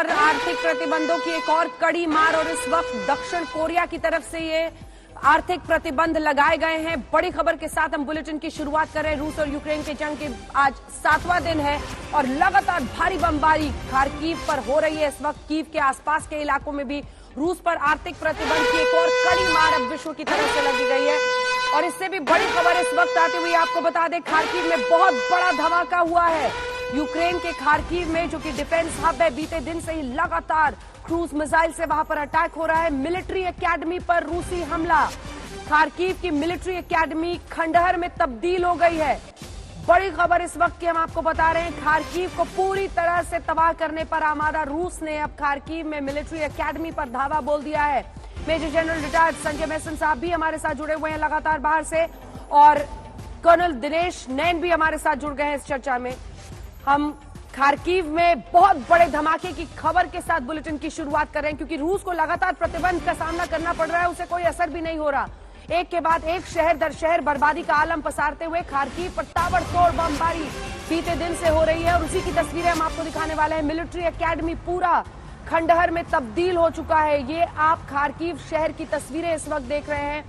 पर आर्थिक प्रतिबंधों की एक और कड़ी मार और इस वक्त दक्षिण कोरिया की तरफ से ये आर्थिक प्रतिबंध लगाए गए हैं। बड़ी खबर के साथ हम बुलेटिन की शुरुआत कर रहे हैं। रूस और यूक्रेन के जंग के आज 7वां दिन है और लगातार भारी बमबारी खार्किव पर हो रही है। इस वक्त कीव के आसपास के इलाकों में भी रूस पर आर्थिक प्रतिबंध की एक और कड़ी मार अब विश्व की तरफ से लगी गई है। और इससे भी बड़ी खबर इस वक्त आती हुई आपको बता दें, खार्किव में बहुत बड़ा धमाका हुआ है। यूक्रेन के खार्किव में, जो कि डिफेंस हब है, बीते दिन से ही लगातार क्रूज मिसाइल से वहां पर अटैक हो रहा है। मिलिट्री एकेडमी पर रूसी हमला, खार्किव की मिलिट्री एकेडमी खंडहर में तब्दील हो गई है। बड़ी खबर इस वक्त की हम आपको बता रहे हैं। खार्किव को पूरी तरह से तबाह करने पर आमादा रूस ने अब खार्किव में मिलिट्री एकेडमी पर धावा बोल दिया है। मेजर जनरल रिटायर्ड संजय मैसन साहब भी हमारे साथ जुड़े हुए हैं लगातार बाहर से, और कर्नल दिनेश नैन भी हमारे साथ जुड़ गए हैं इस चर्चा में। हम खार्किव में बहुत बड़े धमाके की खबर के साथ बुलेटिन की शुरुआत कर रहे हैं, क्योंकि रूस को लगातार प्रतिबंध का सामना करना पड़ रहा है, उसे कोई असर भी नहीं हो रहा। एक के बाद एक शहर दर शहर बर्बादी का आलम पसारते हुए खार्किव पर ताबड़तोड़ बमबारी बीते दिन से हो रही है। और उसी की तस्वीरें हम आपको दिखाने वाले हैं। मिलिट्री एकेडमी पूरा खंडहर में तब्दील हो चुका है। ये आप खार्किव शहर की तस्वीरें इस वक्त देख रहे हैं।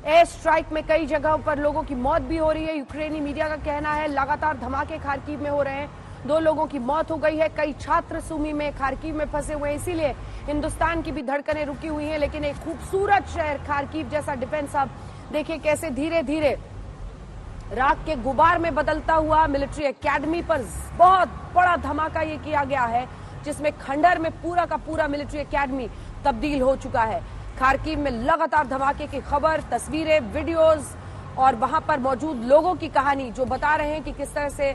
एयर स्ट्राइक में कई जगहों पर लोगों की मौत भी हो रही है। यूक्रेनी मीडिया का कहना है लगातार धमाके खार्किव में हो रहे हैं। 2 लोगों की मौत हो गई है। कई छात्र सुमी में खार्किव में फंसे हुए हैं, इसीलिए हिंदुस्तान की भी धड़कनें रुकी हुई हैं। लेकिन एक खूबसूरत शहर खार्किव जैसा डिफेंस हब देखिए कैसे धीरे धीरे राख के गुबार में बदलता हुआ। मिलिट्री एकेडमी पर बहुत बड़ा धमाका ये किया गया है, जिसमें खंडहर में पूरा का पूरा मिलिट्री एकेडमी तब्दील हो चुका है। खार्किव में लगातार धमाके की खबर, तस्वीरें, वीडियोस और वहां पर मौजूद लोगों की कहानी जो बता रहे हैं कि किस तरह से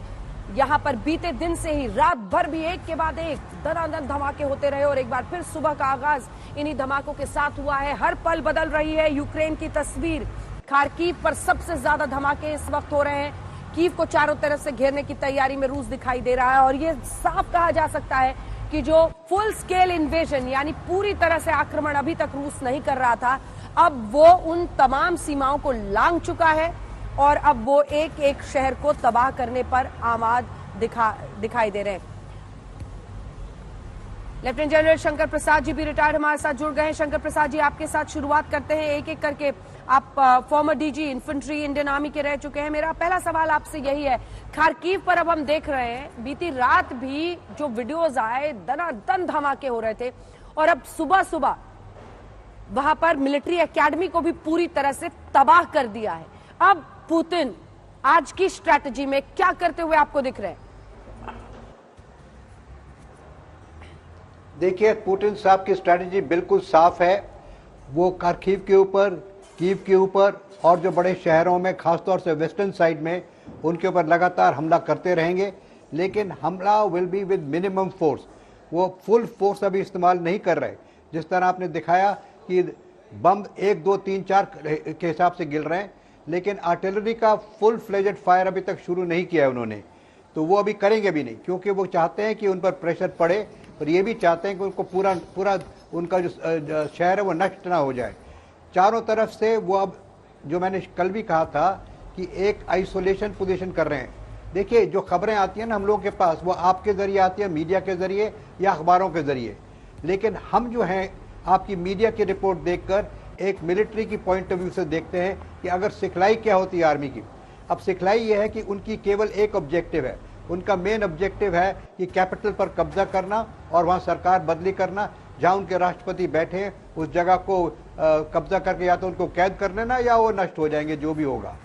यहां पर बीते दिन से ही रात भर भी एक के बाद एक दनादन धमाके होते रहे और एक बार फिर सुबह का आगाज इन्हीं धमाकों के साथ हुआ है। हर पल बदल रही है यूक्रेन की तस्वीर। खार्किव पर सबसे ज्यादा धमाके इस वक्त हो रहे हैं। कीव को चारों तरफ से घेरने की तैयारी में रूस दिखाई दे रहा है और ये साफ कहा जा सकता है कि जो फुल स्केल इन्वेजन यानी पूरी तरह से आक्रमण अभी तक रूस नहीं कर रहा था, अब वो उन तमाम सीमाओं को लांघ चुका है और अब वो एक एक शहर को तबाह करने पर आमाद दिखाई दे रहे हैं। लेफ्टिनेंट जनरल शंकर प्रसाद जी भी रिटायर्ड हमारे साथ जुड़ गए हैं। शंकर प्रसाद जी, आपके साथ शुरुआत करते हैं एक एक करके। आप former DG infantry Indian army के रह चुके हैं। मेरा पहला सवाल आपसे यही है, खार्किव पर अब हम देख रहे हैं बीती रात भी जो वीडियोस आए, दनादन धमाके हो रहे थे और अब सुबह सुबह वहां पर मिलिट्री एकेडमी को भी पूरी तरह से तबाह कर दिया है। अब पुतिन आज की स्ट्रैटेजी में क्या करते हुए आपको दिख रहे हैं? देखिए, पुतिन साहब की स्ट्रैटेजी बिल्कुल साफ है। वो खार्किव के ऊपर, कीव के ऊपर और जो बड़े शहरों में, खासतौर से वेस्टर्न साइड में, उनके ऊपर लगातार हमला करते रहेंगे। लेकिन हमला will be with minimum force. वो फुल फोर्स अभी इस्तेमाल नहीं कर रहे। जिस तरह आपने दिखाया कि बम 1, 2, 3, 4 के हिसाब से गिर रहे हैं, लेकिन आर्टिलरी का फुल फ्लेजेड फायर अभी तक शुरू नहीं किया है उन्होंने। तो वो अभी करेंगे भी नहीं, क्योंकि वो चाहते हैं कि उन पर प्रेशर पड़े और ये भी चाहते हैं कि उनको पूरा उनका जो शहर है वो नष्ट ना हो जाए। चारों तरफ से वो अब, जो मैंने कल भी कहा था, कि एक आइसोलेशन पोजीशन कर रहे हैं। देखिए, जो खबरें आती हैं ना हम लोगों के पास, वो आपके जरिए आती है, मीडिया के जरिए या अखबारों के जरिए। लेकिन हम जो हैं आपकी मीडिया की रिपोर्ट देखकर एक मिलिट्री की पॉइंट ऑफ व्यू से देखते हैं कि अगर सिखलाई क्या होती है आर्मी की। अब सिखलाई ये है कि उनकी केवल एक ऑब्जेक्टिव है, उनका मेन ऑब्जेक्टिव है कि कैपिटल पर कब्जा करना और वहां सरकार बदली करना। जहां उनके राष्ट्रपति बैठे उस जगह को कब्जा करके या तो उनको कैद कर लेना या वो नष्ट हो जाएंगे, जो भी होगा।